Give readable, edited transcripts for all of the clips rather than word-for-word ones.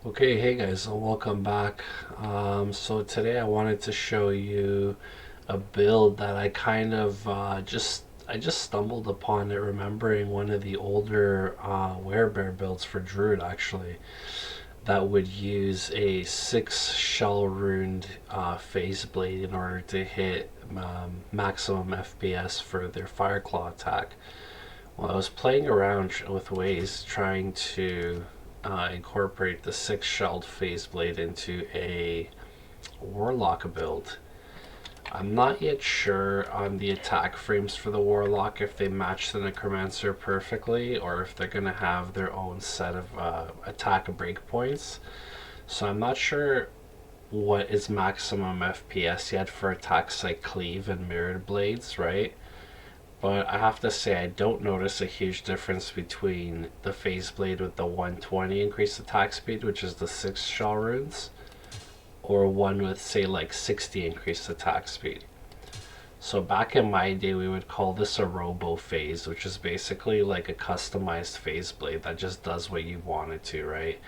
Okay, hey guys, welcome back. So today I wanted to show you a build that I kind of I just stumbled upon it remembering one of the older werebear builds for Druid actually that would use a 6 shell runed phase blade in order to hit maximum FPS for their Fireclaw attack. Well, I was playing around with ways trying to incorporate the 6 shelled phase blade into a Warlock build. I'm not yet sure on the attack frames for the Warlock if they match the Necromancer perfectly or if they're going to have their own set of attack breakpoints. So I'm not sure what is maximum FPS yet for attacks like Cleave and Mirrored Blades, right? But I have to say, I don't notice a huge difference between the phase blade with the 120 increased attack speed, which is the 6 shell runes, or one with, say, like 60 increased attack speed. So back in my day, we would call this a robo phase, which is basically like a customized phase blade that just does what you want it to, right?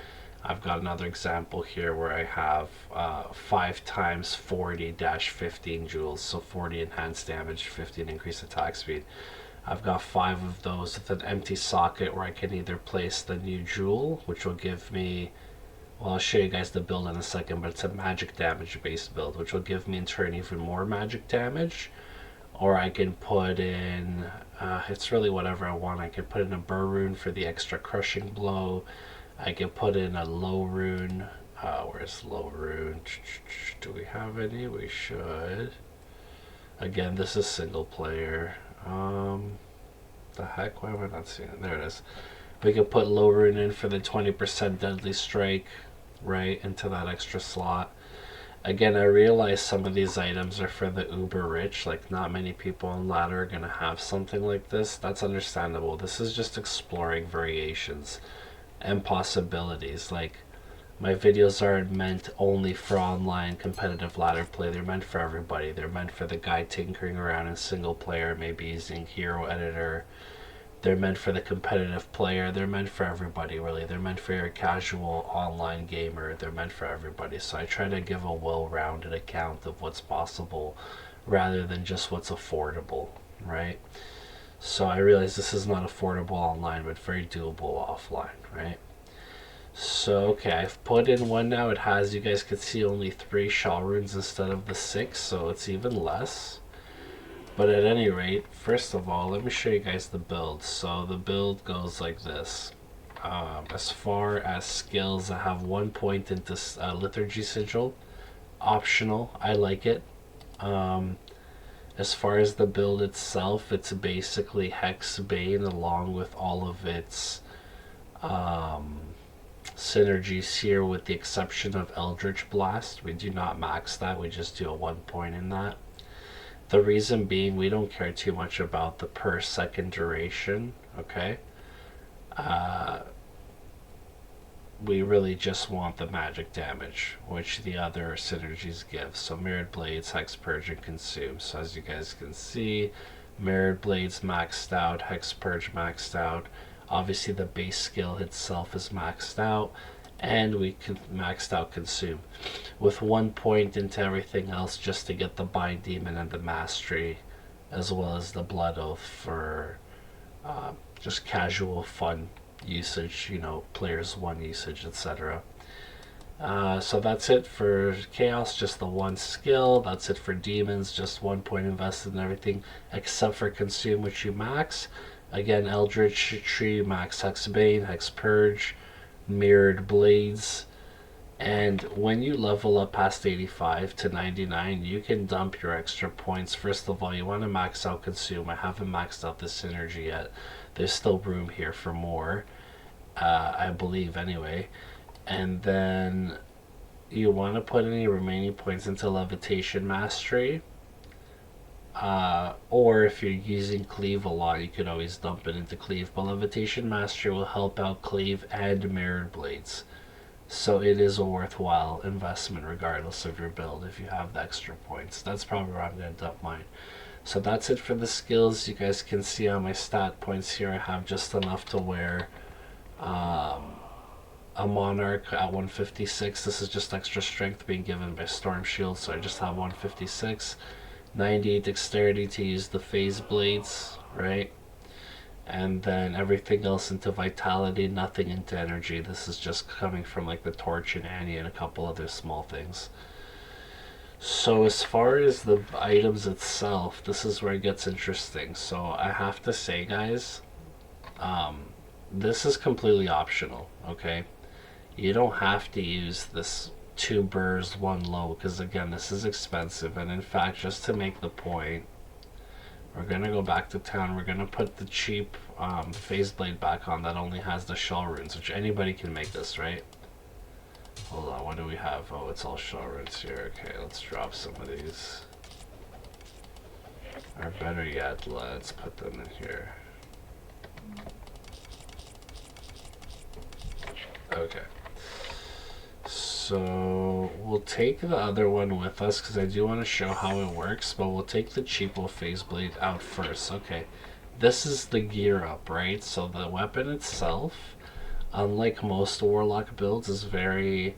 I've got another example here where I have 5 times 40-15 joules, so 40 enhanced damage, 15 increased attack speed. I've got 5 of those with an empty socket where I can either place the new jewel, which will give me, well, I'll show you guys the build in a second, but it's a magic damage based build, which will give me in turn even more magic damage. Or I can put in, it's really whatever I want. I can put in a burr rune for the extra crushing blow. I can put in a low rune. Where's low rune? Do we have any? We should. Again, this is single player. The heck? Why am I not seeing it? There it is. We can put low rune in for the 20% deadly strike, right, into that extra slot. Again, I realize some of these items are for the uber rich. Like, not many people on ladder are going to have something like this. That's understandable. This is just exploring variations and possibilities. Like, my videos aren't meant only for online competitive ladder play. They're meant for everybody. They're meant for the guy tinkering around in single player, maybe using hero editor. They're meant for the competitive player. They're meant for everybody, really. They're meant for your casual online gamer. They're meant for everybody. So I try to give a well-rounded account of what's possible rather than just what's affordable, right? So I realize this is not affordable online, but very doable offline, right? So, okay, I've put in one now. It has, you guys can see, only 3 shell runes instead of the 6, so it's even less. But at any rate, first of all, let me show you guys the build. So the build goes like this. As far as skills, I have 1 point into Liturgy Sigil. Optional, I like it. As far as the build itself, it's basically Hex-Bane along with all of its synergies here, with the exception of Eldritch Blast. We do not max that, we just do a 1 point in that. The reason being, we don't care too much about the per second duration, okay? We really just want the magic damage, which the other synergies give. So Mirrored Blades, Hex Purge, and Consume. So as you guys can see, Mirrored Blades maxed out, Hex Purge maxed out. Obviously the base skill itself is maxed out, and we can maxed out Consume with 1 point into everything else just to get the Bind Demon and the Mastery, as well as the Blood Oath for just casual fun usage, you know, players 1 usage, etc. So that's it for Chaos, just the 1 skill. That's it for Demons, just 1 point invested in everything except for Consume, which you max. Again, Eldritch Tree, max Hex-Bane, Hex Purge, Mirrored Blades. And when you level up past 85 to 99, you can dump your extra points. First of all, you want to max out Consume. I haven't maxed out this synergy yet. There's still room here for more, I believe anyway. And then you want to put any remaining points into Levitation Mastery. Or if you're using Cleave a lot, you could always dump it into Cleave. But Levitation Mastery will help out Cleave and Mirrored Blades. So it is a worthwhile investment regardless of your build if you have the extra points. That's probably where I'm going to dump mine. So that's it for the skills. You guys can see on my stat points here I have just enough to wear a Monarch at 156. This is just extra strength being given by Storm Shield, so I just have 156. 90 dexterity to use the phase blades, right? And then everything else into vitality, nothing into energy. This is just coming from like the torch and Annie and a couple other small things. So as far as the items itself, this is where it gets interesting. So I have to say, guys, this is completely optional, okay? You don't have to use this 2 burrs, 1 low, because again, this is expensive. And in fact, just to make the point, we're gonna go back to town. We're gonna put the cheap phase blade back on that only has the shell runes, which anybody can make this, right? Hold on, what do we have? Oh, it's all shell runes here. Okay, let's drop some of these. Or better yet, let's put them in here. Okay. So we'll take the other one with us because I do want to show how it works, but we'll take the cheapo phase blade out first. Okay, this is the gear up, right? So the weapon itself, unlike most Warlock builds, is very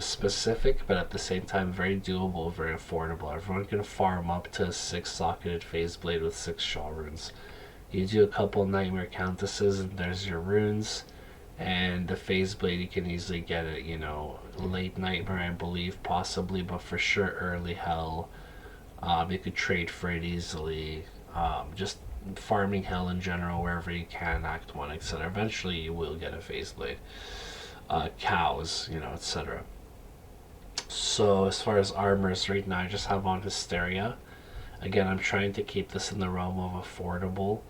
specific, but at the same time very doable, very affordable. Everyone can farm up to a 6-socketed phase blade with 6 shell runes. You do a couple Nightmare Countesses and there's your runes. And the phase blade, you can easily get it, you know, late Nightmare, I believe, possibly, but for sure early Hell. You could trade for it easily. Just farming Hell in general, wherever you can, Act 1, etc. Eventually you will get a phase blade. Cows, you know, etc. So as far as armors, right now I just have on Hysteria. Again, I'm trying to keep this in the realm of affordable.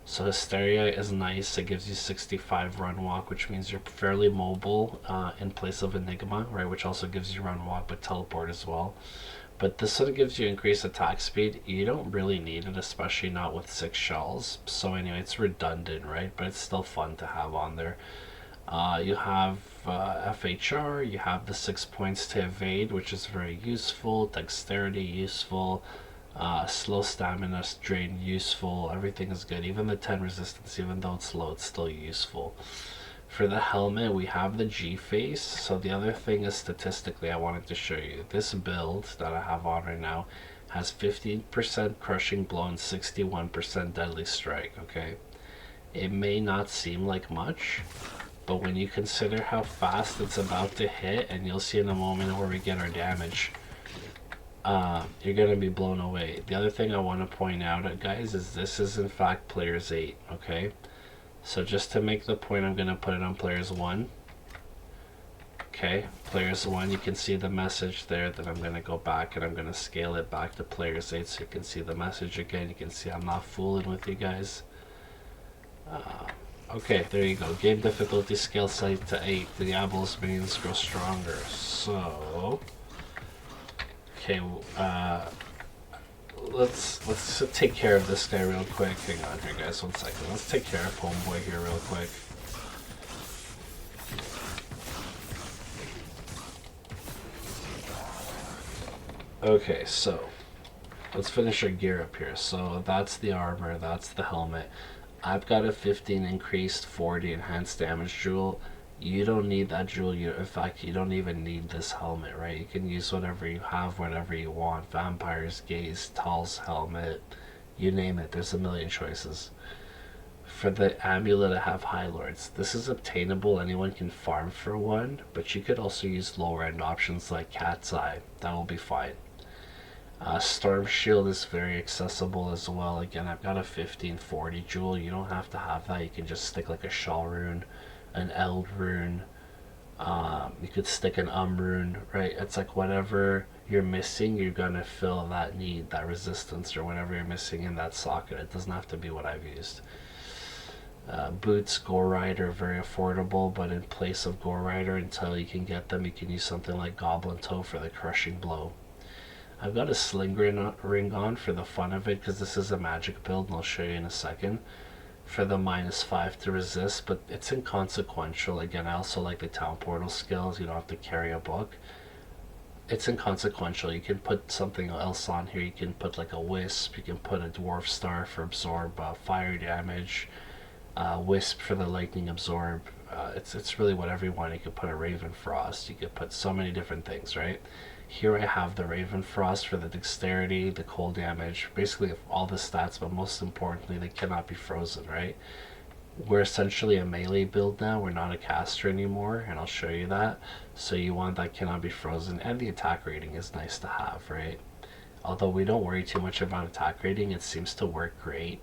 So Hysteria is nice. It gives you 65 run walk, which means you're fairly mobile in place of Enigma, right? Which also gives you run walk, but teleport as well. But this sort of gives you increased attack speed. You don't really need it, especially not with 6 shells. So anyway, it's redundant, right? But it's still fun to have on there. You have FHR. You have the 6 points to evade, which is very useful. Dexterity, useful. Slow stamina drain, useful. Everything is good. Even the 10 resistance, even though it's low, it's still useful. For the helmet, we have the G face. So the other thing is, statistically, I wanted to show you this build that I have on right now has 15% crushing blow and 61% deadly strike. Okay, it may not seem like much, but when you consider how fast it's about to hit, and you'll see in a moment where we get our damage, you're gonna be blown away. The other thing I want to point out, guys, is this is in fact players 8. Okay, so just to make the point, I'm gonna put it on players 1. Okay, players 1, you can see the message there. Then I'm gonna go back and I'm gonna scale it back to players 8 so you can see the message again. You can see I'm not fooling with you guys. Okay, there you go. Game difficulty scale set to 8. The Diablo's minions grow stronger. So okay, let's take care of this guy real quick. Hang on here, guys, 1 second. Let's take care of homeboy here real quick. Okay, so let's finish our gear up here. So that's the armor, that's the helmet. I've got a 15 increased 40 enhanced damage jewel. You don't need that jewel. In fact, you don't even need this helmet, right? You can use whatever you have, whatever you want. Vampire's Gaze, Tal's helmet, you name it. There's a million choices. For the amulet, I have High Lords. This is obtainable. Anyone can farm for one, but you could also use lower end options like Cat's Eye. That will be fine. Storm Shield is very accessible as well. Again, I've got a 1540 jewel. You don't have to have that. You can just stick like a Shawl rune, an Eld rune. You could stick an rune, right? It's like whatever you're missing, you're gonna fill that need, that resistance, or whatever you're missing in that socket. It doesn't have to be what I've used. Boots, Gore Rider, very affordable, but in place of Gore Rider, until you can get them, you can use something like Goblin Toe for the crushing blow. I've got a sling ring on for the fun of it, because this is a magic build, and I'll show you in a second, for the -5 to resist, but it's inconsequential. Again, I also like the town portal skills. You don't have to carry a book. It's inconsequential. You can put something else on here. You can put like a wisp. You can put a dwarf star for absorb fire damage. Wisp for the lightning absorb. it's really whatever you want. You could put a Raven Frost, you could put so many different things, right? Here I have the Raven Frost for the dexterity, the cold damage, basically all the stats, but most importantly, they cannot be frozen, right? We're essentially a melee build now, we're not a caster anymore, and I'll show you that. So you want that cannot be frozen, and the attack rating is nice to have, right? Although we don't worry too much about attack rating, it seems to work great.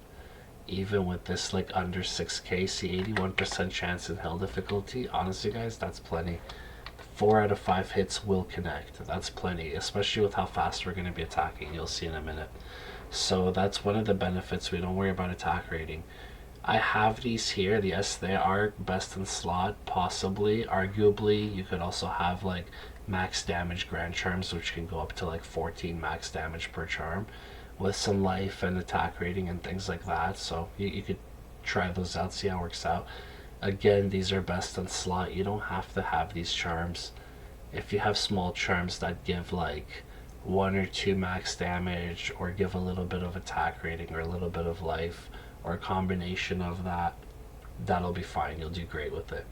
Even with this like under 6k, see 81% chance in hell difficulty. Honestly guys, that's plenty. 4 out of 5 hits will connect. That's plenty, especially with how fast we're going to be attacking. You'll see in a minute. So that's one of the benefits. We don't worry about attack rating. I have these here. Yes, they are best in slot, possibly. Arguably, you could also have like max damage grand charms, which can go up to like 14 max damage per charm, with some life and attack rating and things like that. So you could try those out, see how it works out. Again, these are best in slot. You don't have to have these charms. If you have small charms that give like 1 or 2 max damage, or give a little bit of attack rating, or a little bit of life, or a combination of that, that'll be fine. You'll do great with it.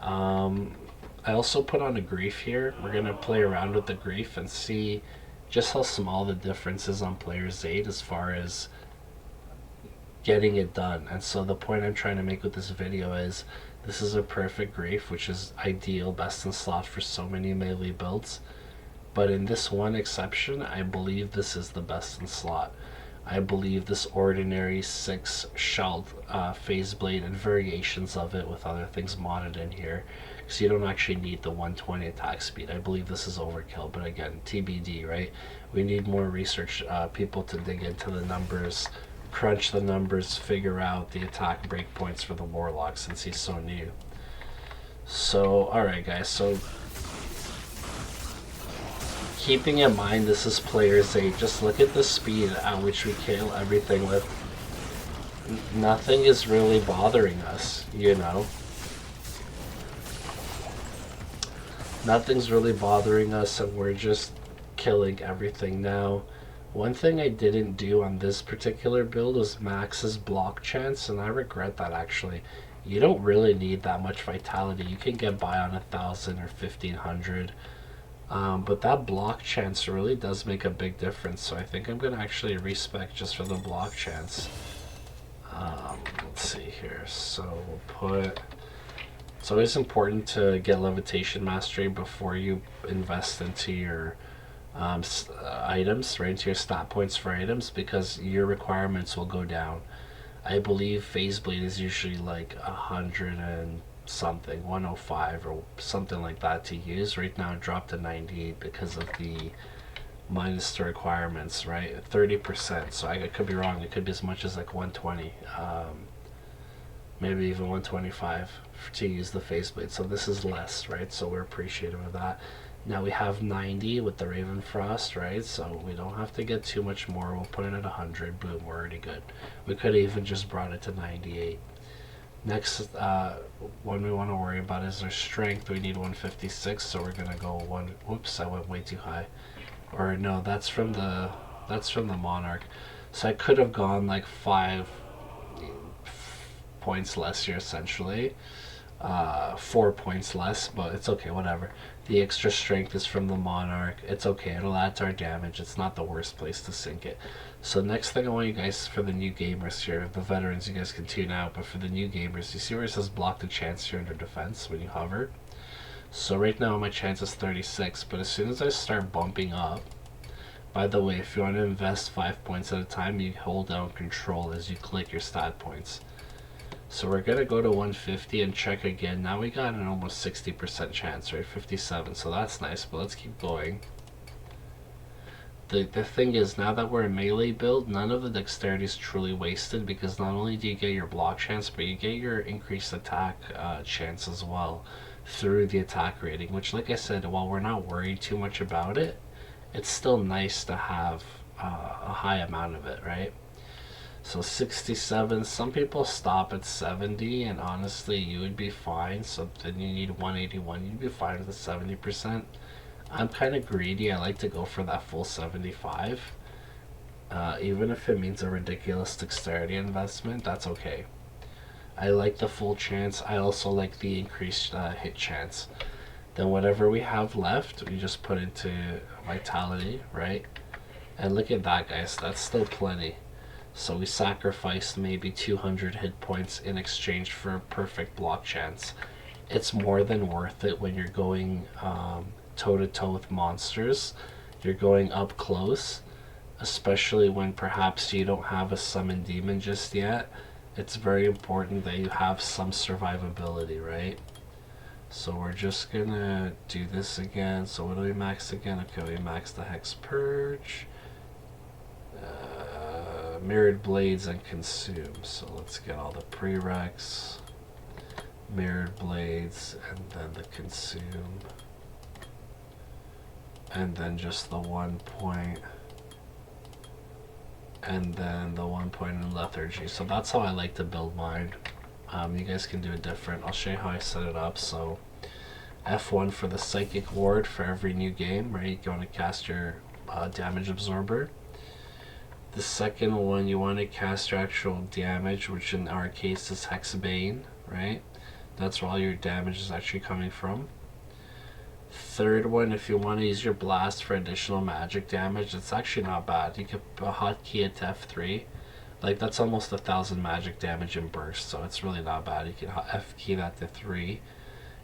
I also put on a grief here. We're going to play around with the grief and see just how small the difference is on player's aid as far as getting it done. And so the point I'm trying to make with this video is this is a perfect grief, which is ideal, best in slot for so many melee builds. But in this one exception, I believe this is the best in slot. I believe this ordinary 6 shelled phase blade and variations of it with other things modded in here, because you don't actually need the 120 attack speed. I believe this is overkill, but again, TBD, right? We need more research people to dig into the numbers, crunch the numbers, figure out the attack breakpoints for the Warlock since he's so new. So, alright guys, so keeping in mind this is player's aid, just look at the speed at which we kill everything with. Nothing is really bothering us, you know? Nothing's really bothering us, and we're just killing everything now. One thing I didn't do on this particular build was Max's block chance, and I regret that actually. You don't really need that much vitality. You can get by on 1,000 or 1,500. But that block chance really does make a big difference, so I think I'm going to actually respec just for the block chance. Let's see here. So we'll put... It's always important to get levitation mastery before you invest into your items, right, into your stat points for items, because your requirements will go down. I believe phase blade is usually like 100 and something, 105 or something like that to use. Right now it dropped to 98 because of the minus the requirements, right, 30%. So I could be wrong, it could be as much as like 120, maybe even 125 to use the phase blade. So this is less, right, so we're appreciative of that. Now we have 90 with the Raven Frost, right? So we don't have to get too much more. We'll put it at 100. Boom, we're already good. We could have even just brought it to 98. Next one we want to worry about is our strength. We need 156, so we're gonna go one. Whoops, I went way too high. Or no, that's from the Monarch. So I could have gone like 5 points less here essentially. 4 points less, but it's okay, whatever. The extra strength is from the Monarch. It's okay, it'll add to our damage. It's not the worst place to sink it. So next thing I want you guys, for the new gamers here, the veterans, you guys can tune out, but for the new gamers, you see where it says block the chance here under defense when you hover? So right now my chance is 36, but as soon as I start bumping up, by the way, if you want to invest 5 points at a time, you hold down control as you click your stat points. So we're going to go to 150 and check again. Now we got an almost 60% chance, right? 57, so that's nice, but let's keep going. The thing is, now that we're a melee build, none of the dexterity is truly wasted, because not only do you get your block chance, but you get your increased attack chance as well through the attack rating, which, like I said, while we're not worried too much about it, it's still nice to have a high amount of it, right? So 67, some people stop at 70, and honestly you would be fine. So then you need 181, you'd be fine with the 70%. I'm kind of greedy, I like to go for that full 75. Even if it means a ridiculous dexterity investment, that's okay. I like the full chance. I also like the increased hit chance. Then whatever we have left, we just put into vitality, right? And look at that, guys. That's still plenty. So we sacrificed maybe 200 hit points in exchange for a perfect block chance. It's more than worth it when you're going toe-to-toe with monsters. You're going up close, especially when perhaps you don't have a summon demon just yet. It's very important that you have some survivability, right? So we're just gonna do this again. So what do we max again? Okay, we max the Hex Purge, Mirrored Blades, and Consume. So let's get all the prereqs, Mirrored Blades, and then the Consume, and then just the 1 point, and then the 1 point in Lethargy. So that's how I like to build mine. You guys can do it different. I'll show you how I set it up. So F1 for the Psychic Ward for every new game, right? You want to cast your damage absorber. The second one, you want to cast your actual damage, which in our case is Hex-Bane, right? That's where all your damage is actually coming from. Third one, if you want to use your blast for additional magic damage, it's actually not bad. You could hotkey it to F3. Like, that's almost 1,000 magic damage in burst, so it's really not bad. You can F key that to 3.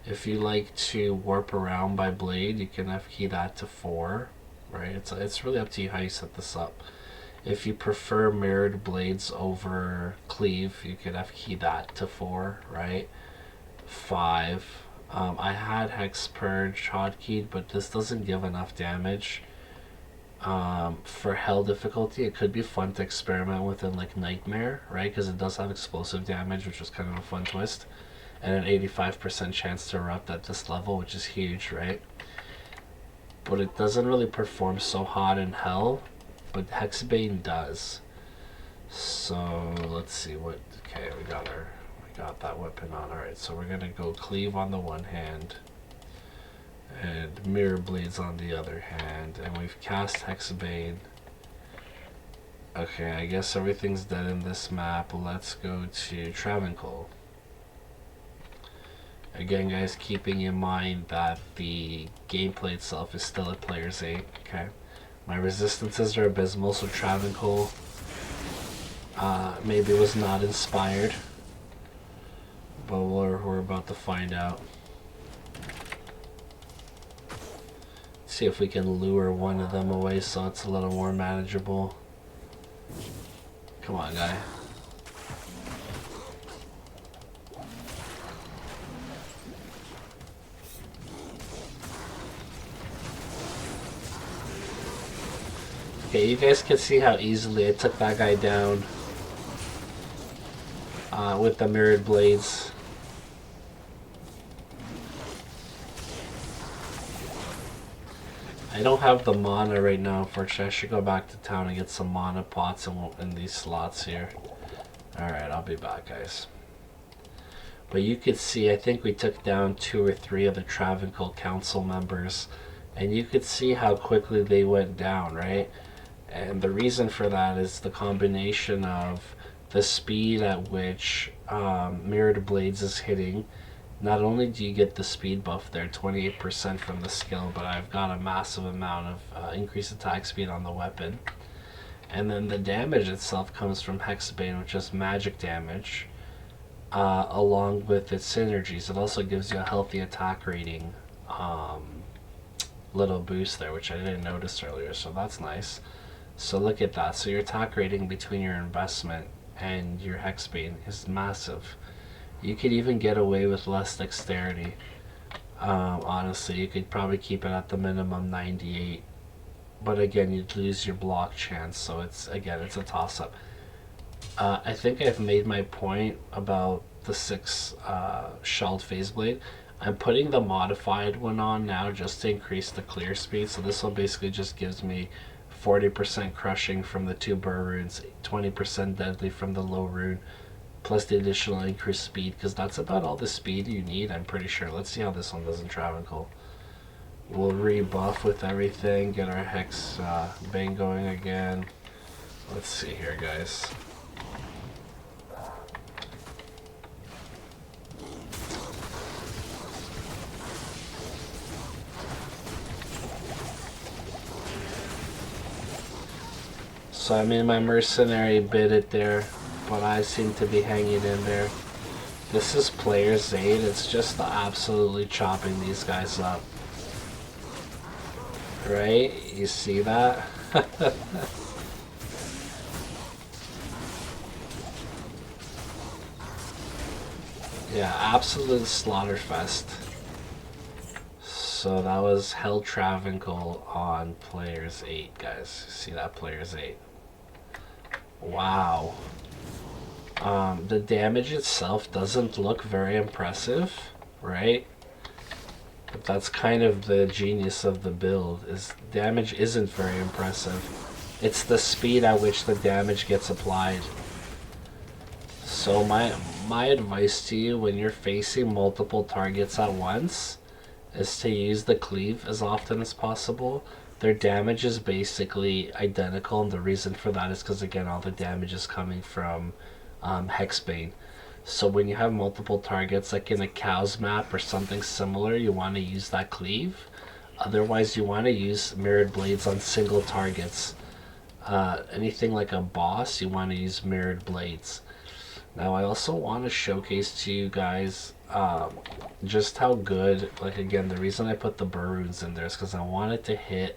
If you like to warp around by blade, you can F key that to 4, right? It's really up to you how you set this up. If you prefer mirrored blades over cleave, you could F key that to 4, right? 5. I had Hex Purge hotkeyed, but this doesn't give enough damage. For hell difficulty, it could be fun to experiment with in like Nightmare, right? Because it does have explosive damage, which was kind of a fun twist, and an 85% chance to erupt at this level, which is huge, right? But it doesn't really perform so hot in hell, but Hex-Bane does. So let's see what. Okay, we got that weapon on. All right, so we're gonna go cleave on the one hand and mirror blades on the other hand, and we've cast Hex-Bane. Okay, I guess everything's dead in this map. Let's go to Travancore. Again, guys, keeping in mind that the gameplay itself is still at player's 8. Okay, my resistances are abysmal, so Travancore maybe was not inspired, but we're about to find out. See if we can lure one of them away so it's a little more manageable. Come on, guy. Okay, you guys can see how easily I took that guy down with the mirrored blades. I don't have the mana right now, unfortunately. I should go back to town and get some mana pots in these slots here. Alright, I'll be back, guys. But you could see, I think we took down 2 or 3 of the Travancore Council members, and you could see how quickly they went down, right? And the reason for that is the combination of the speed at which Mirrored Blades is hitting. Not only do you get the speed buff there, 28% from the skill, but I've got a massive amount of increased attack speed on the weapon. And then the damage itself comes from Hex-Bane, which is magic damage, along with its synergies. It also gives you a healthy attack rating little boost there, which I didn't notice earlier, so that's nice. So look at that. So your attack rating between your investment and your Hex-Bane is massive. You could even get away with less dexterity. Honestly, you could probably keep it at the minimum 98. But again, you'd lose your block chance, so it's a toss-up. I think I've made my point about the 6 shelled phase blade. I'm putting the modified one on now just to increase the clear speed. So this one basically just gives me 40% crushing from the 2 burr runes, 20% deadly from the low rune, plus the additional increased speed, because that's about all the speed you need, I'm pretty sure. Let's see how this one does in Travancore. We'll rebuff with everything, get our Hex-Bane going again. Let's see here, guys. So I mean, my mercenary bit it there, but I seem to be hanging in there. This is player's 8. It's just absolutely chopping these guys up. Right? You see that? Yeah, absolute slaughterfest. So that was Hell Travangle on player's 8, guys. See that? Player's 8. Wow. The damage itself doesn't look very impressive, right? But that's kind of the genius of the build, is damage isn't very impressive. It's the speed at which the damage gets applied. So my advice to you when you're facing multiple targets at once is to use the cleave as often as possible. Their damage is basically identical, and the reason for that is because, again, all the damage is coming from Hex-Bane. So when you have multiple targets, like in a cow's map or something similar, you want to use that cleave. Otherwise, you want to use mirrored blades on single targets. Anything like a boss, you want to use mirrored blades. Now, I also want to showcase to you guys just how good, like, again, the reason I put the burr runes in there is because I wanted to hit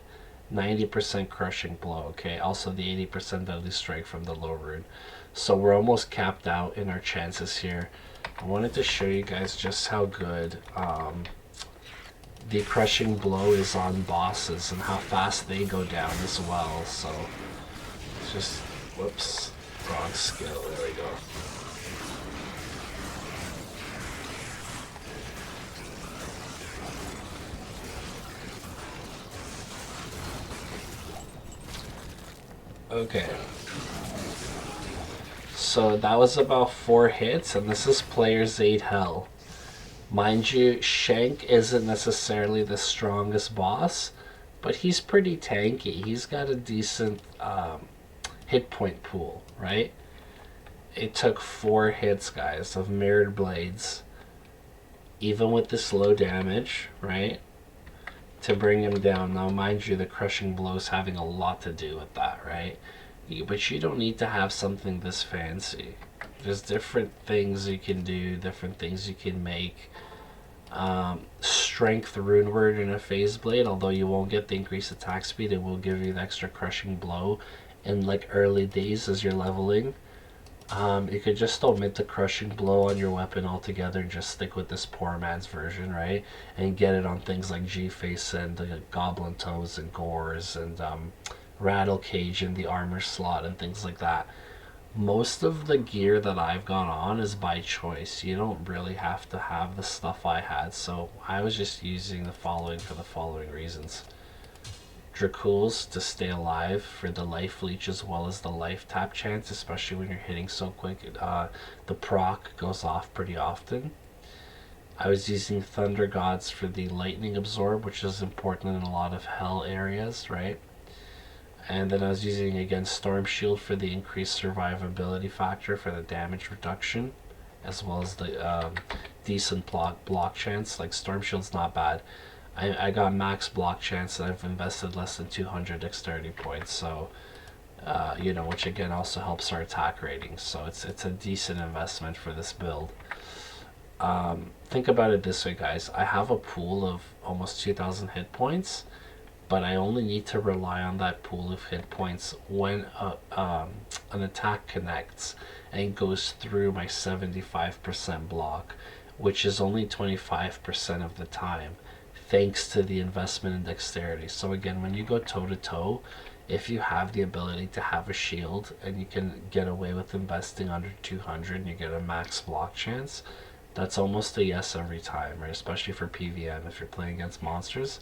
90% crushing blow, okay? Also the 80% deadly strike from the low rune. So we're almost capped out in our chances here. I wanted to show you guys just how good the crushing blow is on bosses and how fast they go down as well. So it's just, whoops, wrong skill, there we go. Okay. So that was about 4 hits, and this is player's 8 hell. Mind you, Shank isn't necessarily the strongest boss, but he's pretty tanky. He's got a decent hit point pool, right? It took 4 hits, guys, of mirrored blades, even with this low damage, right, to bring him down. Now, mind you, the crushing blow is having a lot to do with that, right? But you don't need to have something this fancy. There's different things you can do, different things you can make. Strength rune word in a phase blade, although you won't get the increased attack speed, it will give you the extra crushing blow in like early days as you're leveling. You could just omit the crushing blow on your weapon altogether and just stick with this poor man's version, right? And get it on things like G-Face and Goblin Toes and Gores and Rattle Cage in the armor slot and things like that. Most of the gear that I've gone on is by choice. You don't really have to have the stuff I had, so I was just using the following for the following reasons. Dracules to stay alive for the life leech as well as the life tap chance, especially when you're hitting so quick. The proc goes off pretty often. I was using Thunder Gods for the lightning absorb, which is important in a lot of hell areas, right? And then I was using, again, Storm Shield for the increased survivability factor for the damage reduction, as well as the decent block chance. Like, Storm Shield's not bad. I got max block chance and I've invested less than 200 dexterity points, so you know, which again also helps our attack rating. So it's a decent investment for this build. Think about it this way, guys. I have a pool of almost 2,000 hit points, but I only need to rely on that pool of hit points when an attack connects and goes through my 75% block, which is only 25% of the time, thanks to the investment in dexterity. So again, when you go toe to toe, if you have the ability to have a shield and you can get away with investing under 200 and you get a max block chance, that's almost a yes every time, right? Especially for PvM, if you're playing against monsters,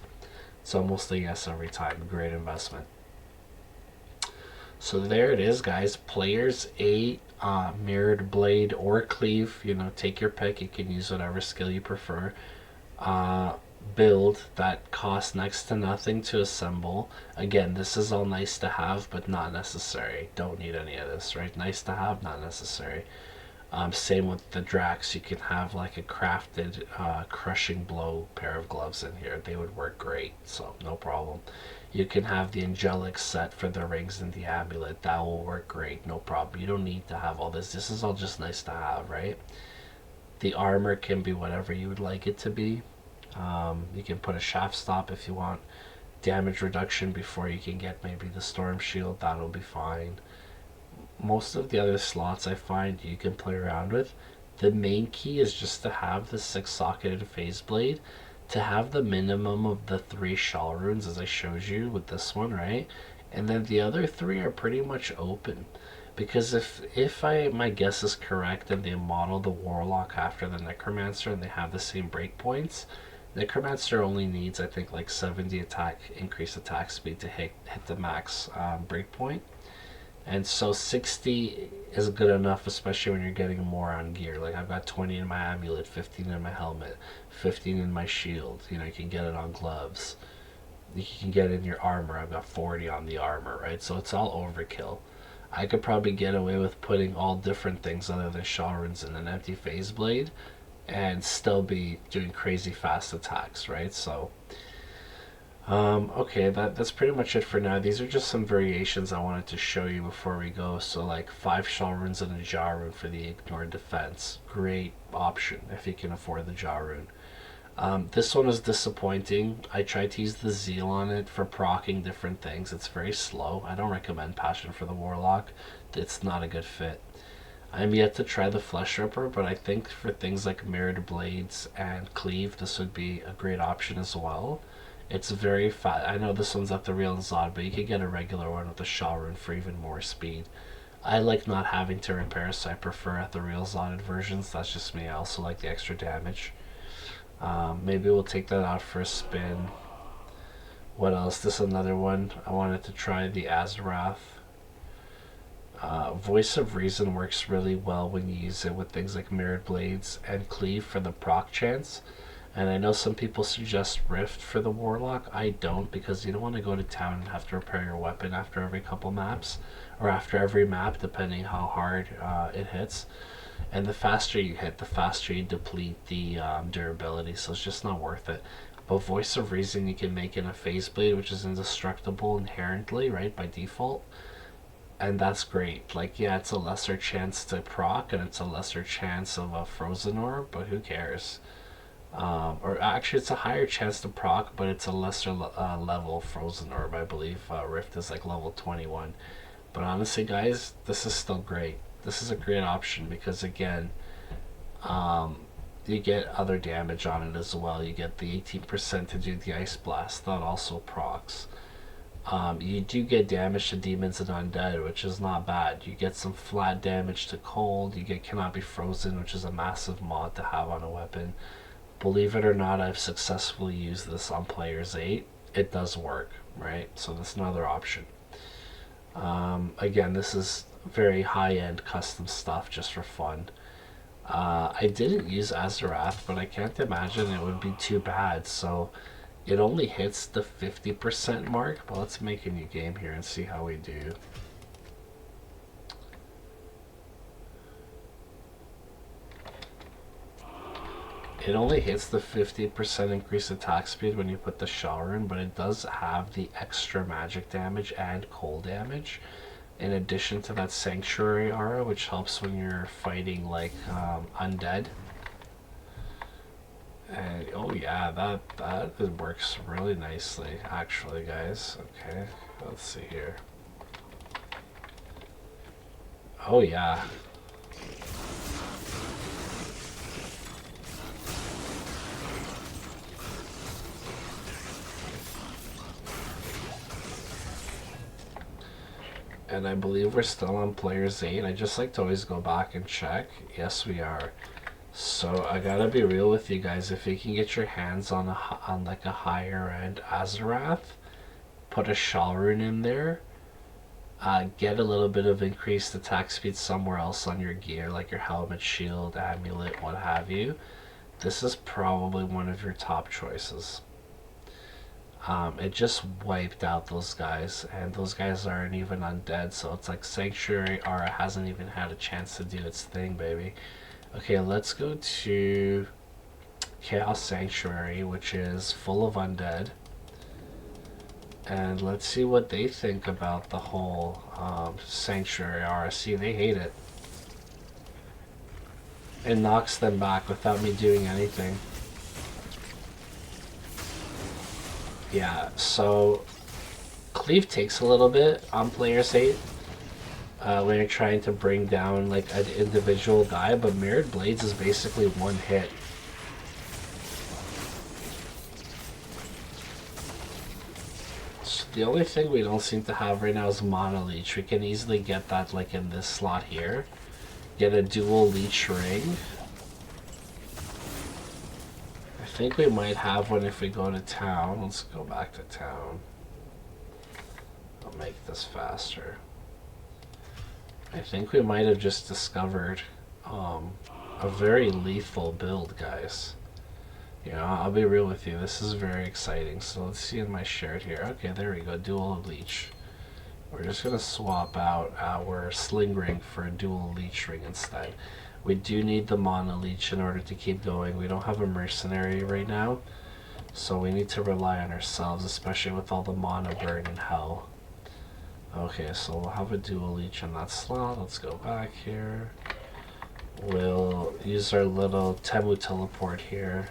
it's almost a yes every time. Great investment. So there it is, guys. Players 8, mirrored blade or cleave, you know, take your pick. You can use whatever skill you prefer. Build that costs next to nothing to assemble. Again, this is all nice to have, but not necessary. Don't need any of this, right? Nice to have, not necessary. Same with the Drax. You can have like a crafted crushing blow pair of gloves in here. They would work great, so no problem. You can have the angelic set for the rings and the amulet. That will work great, no problem. You don't need to have all this. This is all just nice to have, right? The armor can be whatever you would like it to be. You can put a shaft stop if you want damage reduction before you can get maybe the storm shield. That'll be fine. Most of the other slots I find you can play around with. The main key is just to have the 6-socketed phase blade, to have the minimum of the 3 shawl runes as I showed you with this one, right? And then the other 3 are pretty much open. Because if my guess is correct and they model the Warlock after the Necromancer and they have the same breakpoints, Necromancer only needs, I think, like 70 increased attack speed to hit the max breakpoint. And so 60 is good enough, especially when you're getting more on gear. Like I've got 20 in my amulet, 15 in my helmet, 15 in my shield. You know, you can get it on gloves. You can get it in your armor. I've got 40 on the armor, right? So it's all overkill. I could probably get away with putting all different things other than shawl runes in an empty phase blade and still be doing crazy fast attacks, right? So okay, that's pretty much it for now. These are just some variations I wanted to show you before we go. So like 5 shawl runes and a jaw rune for the ignored defense. Great option if you can afford the jaw rune. This one is disappointing. I tried to use the zeal on it for proccing different things. It's very slow. I don't recommend Passion for the Warlock. It's not a good fit. I'm yet to try the Flesh Ripper, but I think for things like Mirrored Blades and Cleave, this would be a great option as well. It's very fast. I know this one's at the real Zod, but you could get a regular one with the Shaw rune for even more speed. I like not having to repair, so I prefer at the real Zodded versions. That's just me. I also like the extra damage. Maybe we'll take that out for a spin. What else? This is another one. I wanted to try the Azarath. Voice of Reason works really well when you use it with things like Mirrored Blades and Cleave for the proc chance. And I know some people suggest Rift for the Warlock. I don't, because you don't want to go to town and have to repair your weapon after every couple maps, or after every map, depending how hard it hits. And the faster you hit, the faster you deplete the durability, so it's just not worth it. But Voice of Reason you can make in a phase blade, which is indestructible inherently, right, by default. And that's great. Like, yeah, it's a lesser chance to proc, and it's a lesser chance of a frozen orb, but who cares? Or actually it's a higher chance to proc, but it's a lesser level frozen orb. I believe Rift is like level 21. But honestly guys, this is still great. This is a great option because again, you get other damage on it as well. You get the 18% to do the Ice Blast. That also procs. You do get damage to demons and undead, which is not bad. You get some flat damage to cold. You get cannot be frozen, which is a massive mod to have on a weapon. Believe it or not, I've successfully used this on players 8. It does work, right? So that's another option. Again, this is very high-end custom stuff just for fun. I didn't use Azarath, but I can't imagine it would be too bad. So it only hits the 50% mark, but let's make a new game here and see how we do. It only hits the 50% increased attack speed when you put the Shaw rune, but it does have the extra magic damage and cold damage, in addition to that Sanctuary aura, which helps when you're fighting like undead. And oh yeah, that works really nicely, actually, guys. Okay, let's see here. Oh yeah. And I believe we're still on players 8. I just like to always go back and check. Yes, we are. So I gotta be real with you guys. If you can get your hands on like a higher end Azarath, put a Shaw rune in there. Get a little bit of increased attack speed somewhere else on your gear, like your helmet, shield, amulet, what have you. This is probably one of your top choices. it just wiped out those guys, and those guys aren't even undead, so it's like Sanctuary Aura hasn't even had a chance to do its thing, baby. Okay, let's go to Chaos Sanctuary, which is full of undead, and let's see what they think about the whole Sanctuary Aura. See, they hate it. It knocks them back without me doing anything. Yeah, so Cleave takes a little bit on player's hate when you're trying to bring down like an individual guy, but Mirrored Blades is basically one hit. So the only thing we don't seem to have right now is Mana Leech. We can easily get that like in this slot here. Get a dual Leech Ring. I think we might have one if we go to town. Let's go back to town. I'll make this faster. I think we might have just discovered a very lethal build, guys. You know, I'll be real with you. This is very exciting. So let's see in my shared here. Okay, there we go. Dual Leech. We're just going to swap out our Sling Ring for a dual Leech Ring instead. We do need the Mana Leech in order to keep going. We don't have a Mercenary right now, so we need to rely on ourselves, especially with all the mana burn in hell. Okay, so we'll have a dual Leech in that slot. Let's go back here. We'll use our little Temu Teleport here.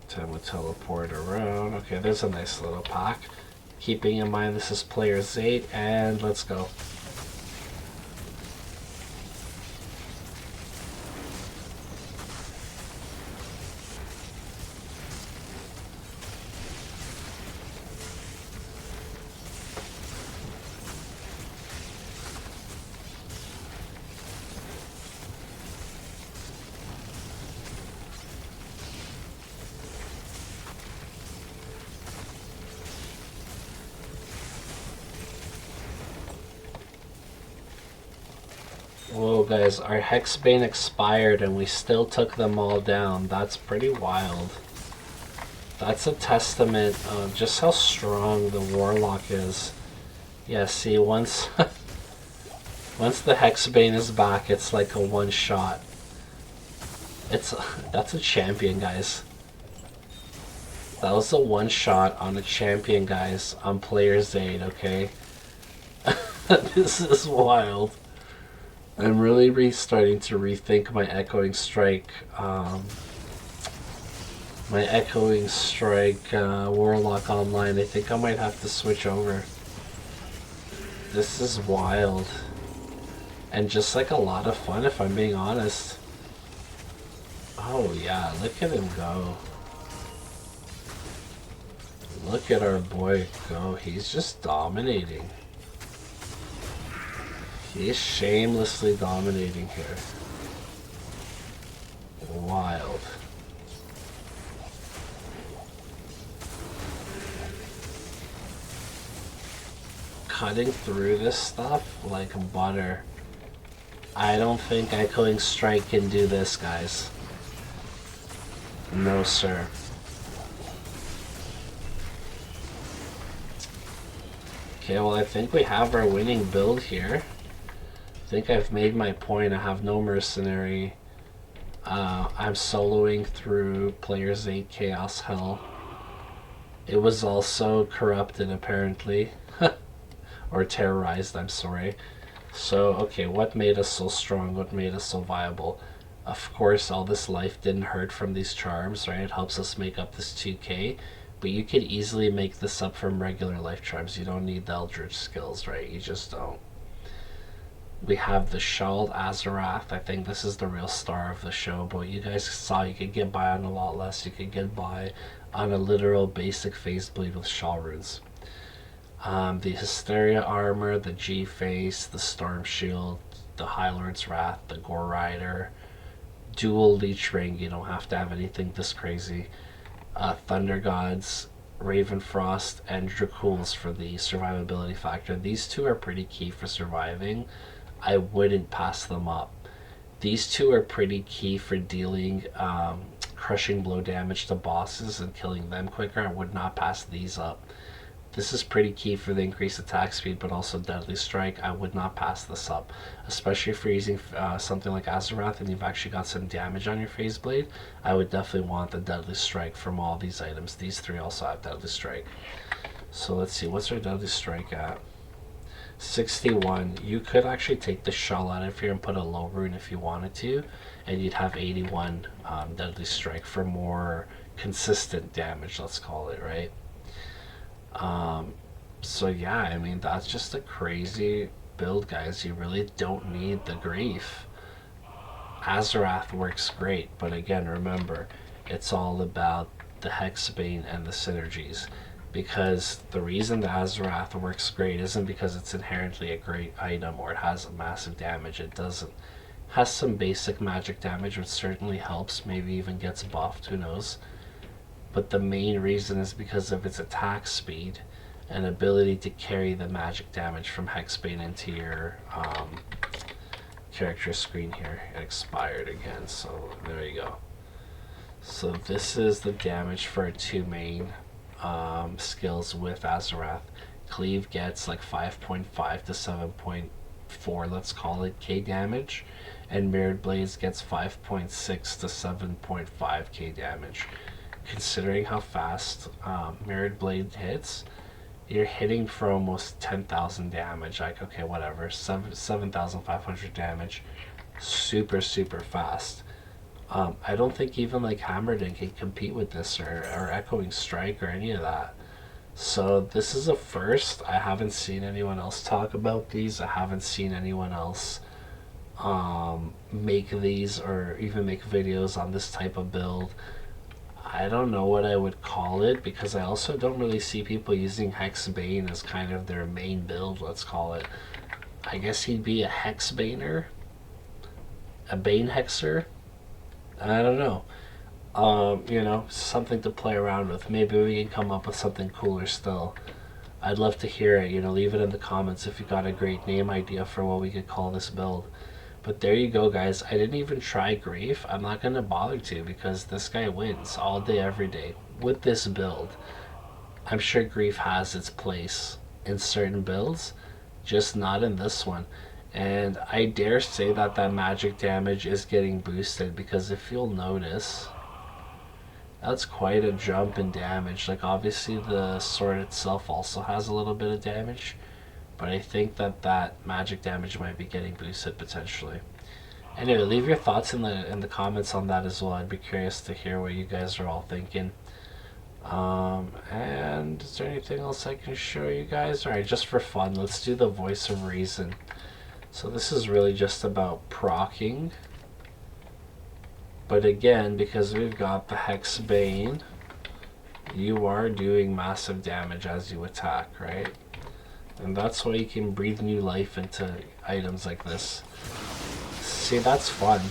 Temu Teleport around. Okay, there's a nice little pack. Keeping in mind this is player's 8, and let's go. Whoa guys, our Hex-Bane expired and we still took them all down. That's pretty wild. That's a testament of just how strong the Warlock is. Yeah, see, once once the Hex-Bane is back, it's like a one-shot. That's a champion, guys. That was a one-shot on a champion, guys, on player's aid, okay? This is wild. I'm really starting to rethink my Echoing Strike, Warlock online. I think I might have to switch over. This is wild. And just like a lot of fun, if I'm being honest. Oh yeah, look at him go. Look at our boy go. He's just dominating. He's shamelessly dominating here. Wild. Cutting through this stuff like butter. I don't think Echoing Strike can do this, guys. No, sir. Okay, well, I think we have our winning build here. I think I've made my point. I have no Mercenary. I'm soloing through player's 8 Chaos Hell. It was also corrupted, apparently. Or terrorized, I'm sorry. So, okay, what made us so strong? What made us so viable? Of course, all this life didn't hurt from these charms, right? It helps us make up this 2k. But you could easily make this up from regular life charms. You don't need the Eldritch skills, right? You just don't. We have the Shawled Azarath. I think this is the real star of the show, but you guys saw you could get by on a lot less. You could get by on a literal basic phase bleed with Shaw runes. The Hysteria armor, the G-Face, the Storm Shield, the High Lord's Wrath, the Gore Rider, dual Leech Ring. You don't have to have anything this crazy. Thunder Gods, Ravenfrost, and Dracules for the survivability factor. These two are pretty key for surviving. I wouldn't pass them up. These two are pretty key for dealing crushing blow damage to bosses and killing them quicker, I would not pass these up. This is pretty key for the increased attack speed, but also Deadly Strike. I would not pass this up, especially if you're using something like Azarath and you've actually got some damage on your Phase Blade. I would definitely want the Deadly Strike from all these items. These three also have Deadly Strike. So let's see, what's our Deadly Strike at? 61. You could actually take the shell out of here and put a low rune if you wanted to, and you'd have 81 Deadly Strike for more consistent damage, let's call it, right? So yeah, I mean, that's just a crazy build, guys. You really don't need the grief. Azarath works great, but again, remember, it's all about the Hex-Bane and the synergies. Because the reason the Azarath works great isn't because it's inherently a great item or it has massive damage. It doesn't. It has some basic magic damage, which certainly helps, maybe even gets buffed, who knows. But the main reason is because of its attack speed and ability to carry the magic damage from Hex-Bane into your character screen here. It expired again, so there you go. So this is the damage for our two main skills with Azarath. Cleave gets like 5.5 to 7.4, let's call it, K damage, and Mirrored Blades gets 5.6 to 7.5 K damage. Considering how fast Mirrored Blade hits, you're hitting for almost 10,000 damage. Like, okay, whatever, 7,500 damage, super fast. I don't think even like Hammerden can compete with this, or Echoing Strike or any of that. So this is a first. I haven't seen anyone else talk about these. I haven't seen anyone else make these or even make videos on this type of build. I don't know what I would call it, because I also don't really see people using Hex-Bane as kind of their main build, let's call it. I guess he'd be a Hex-Baner? A Bane-Hexer? I don't know. You know, something to play around with. Maybe we can come up with something cooler still. I'd love to hear it. You know, leave it in the comments if you got a great name idea for what we could call this build. But there you go, guys. I didn't even try Grief. I'm not going to bother to, because this guy wins all day, every day. With this build, I'm sure Grief has its place in certain builds, just not in this one. And I dare say that that magic damage is getting boosted, because if you'll notice, that's quite a jump in damage. Like, obviously the sword itself also has a little bit of damage, but I think that that magic damage might be getting boosted potentially. Anyway, leave your thoughts in the comments on that as well. I'd be curious to hear what you guys are all thinking. And is there anything else I can show you guys? Alright, just for fun, let's do the Voice of Reason. So this is really just about proccing. But again, because we've got the Hex-Bane, you are doing massive damage as you attack, right? And that's why you can breathe new life into items like this. See, that's fun.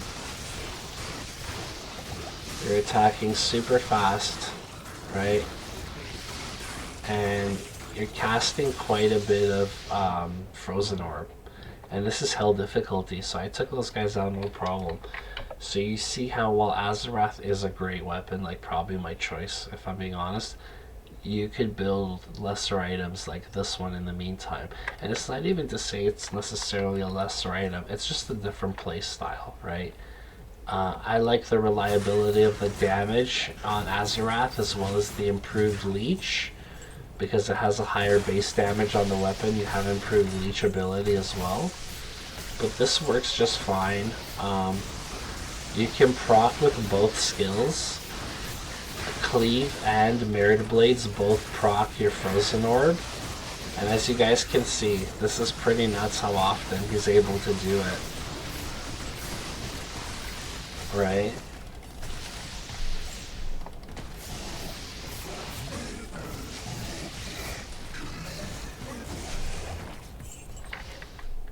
You're attacking super fast, right? And you're casting quite a bit of Frozen Orb. And this is hell difficulty, so I took those guys out no problem. So you see how, while Azarath is a great weapon, like probably my choice if I'm being honest, you could build lesser items like this one in the meantime. And it's not even to say it's necessarily a lesser item, it's just a different play style, right? I like the reliability of the damage on Azarath, as well as the improved leech, because it has a higher base damage on the weapon. You have improved leech ability as well. But this works just fine. You can proc with both skills. Cleave and Mirrored Blades both proc your Frozen Orb. And as you guys can see, this is pretty nuts how often he's able to do it. Right?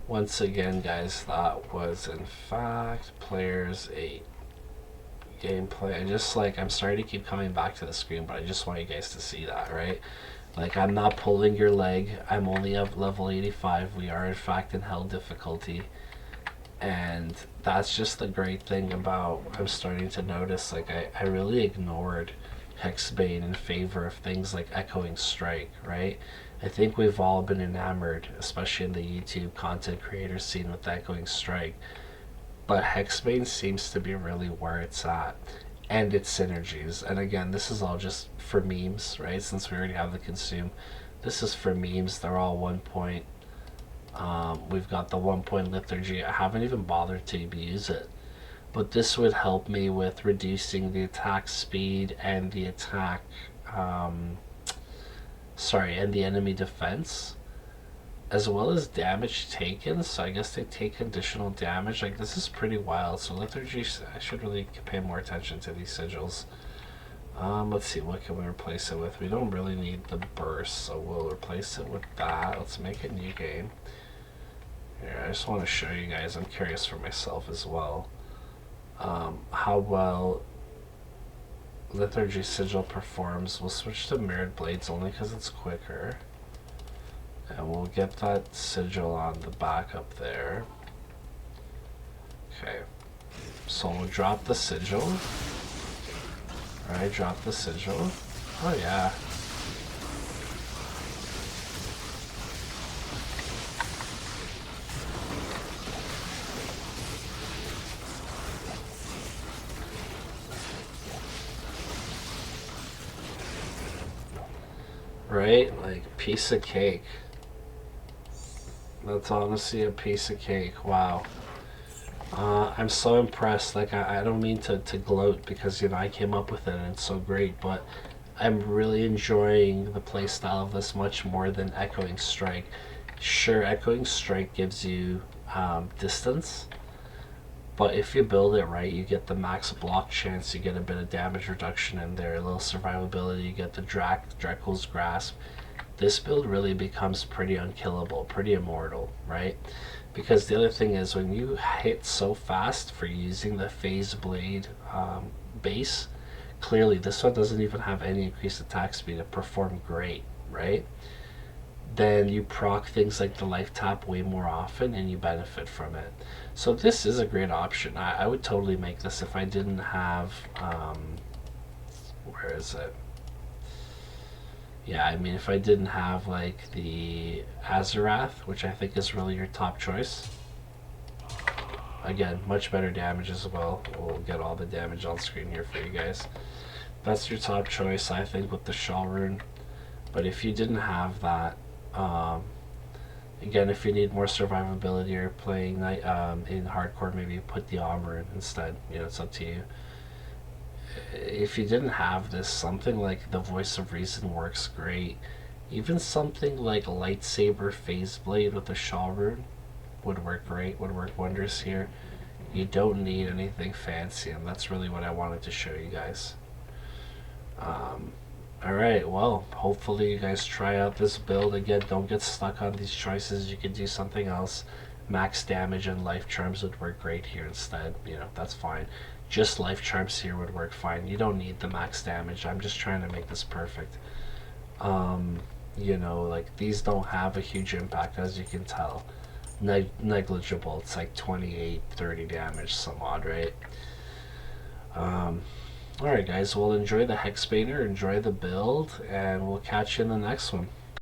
Once again, guys, that was in fact Players 8 gameplay. I'm sorry to keep coming back to the screen, but I just want you guys to see that, right? Like, I'm not pulling your leg. I'm only at level 85. We are in fact in hell difficulty. And that's just the great thing about, I'm starting to notice, like I really ignored Hex-Bane in favor of things like Echoing Strike, right? I think we've all been enamored, especially in the YouTube content creator scene, with Echoing Strike. But Hex-Bane seems to be really where it's at, and its synergies. And again, this is all just for memes, right? Since we already have the consume, this is for memes. They're all 1 point. We've got the 1 point liturgy. I haven't even bothered to use it, but this would help me with reducing the attack speed and the attack, and the enemy defense, as well as damage taken. So I guess they take additional damage. Like, this is pretty wild. So liturgy, I should really pay more attention to these sigils. Let's see, what can we replace it with? We don't really need the burst, so we'll replace it with that. Let's make a new game. Here, I just want to show you guys, I'm curious for myself as well, how well Liturgy Sigil performs. We'll switch to Mirrored Blades only because it's quicker. And we'll get that sigil on the back up there. Okay, so we'll drop the sigil. Alright, drop the sigil. Oh yeah. Right? Like, piece of cake. That's honestly a piece of cake. Wow. I'm so impressed. Like, I don't mean to gloat because, I came up with it and it's so great, but I'm really enjoying the playstyle of this much more than Echoing Strike. Sure, Echoing Strike gives you distance, but if you build it right, you get the max block chance, you get a bit of damage reduction in there, a little survivability, you get the Dracul's Grasp. This build really becomes pretty unkillable, pretty immortal, right? Because the other thing is, when you hit so fast for using the Phase Blade base, clearly this one doesn't even have any increased attack speed. It performed great, right? Then you proc things like the life tap way more often and you benefit from it. So this is a great option. I would totally make this if I didn't have, where is it? Yeah, I mean, if I didn't have like the Azarath, which I think is really your top choice. Again, much better damage as well. We'll get all the damage on screen here for you guys. That's your top choice, I think, with the Shaw rune. But if you didn't have that, again, if you need more survivability or playing in hardcore, maybe put the armor in instead. It's up to you. If you didn't have this, something like the Voice of Reason works great. Even something like Lightsaber Phase Blade with the Shaw rune would work great, would work wonders here. You don't need anything fancy, and that's really what I wanted to show you guys. Alright, well, hopefully you guys try out this build. Again, don't get stuck on these choices. You could do something else. Max damage and life charms would work great here instead. That's fine. Just life charms here would work fine. You don't need the max damage. I'm just trying to make this perfect. Like, these don't have a huge impact, as you can tell. Negligible. It's like 28, 30 damage, some odd, right? Alright guys, well, enjoy the Hex-Baner, enjoy the build, and we'll catch you in the next one.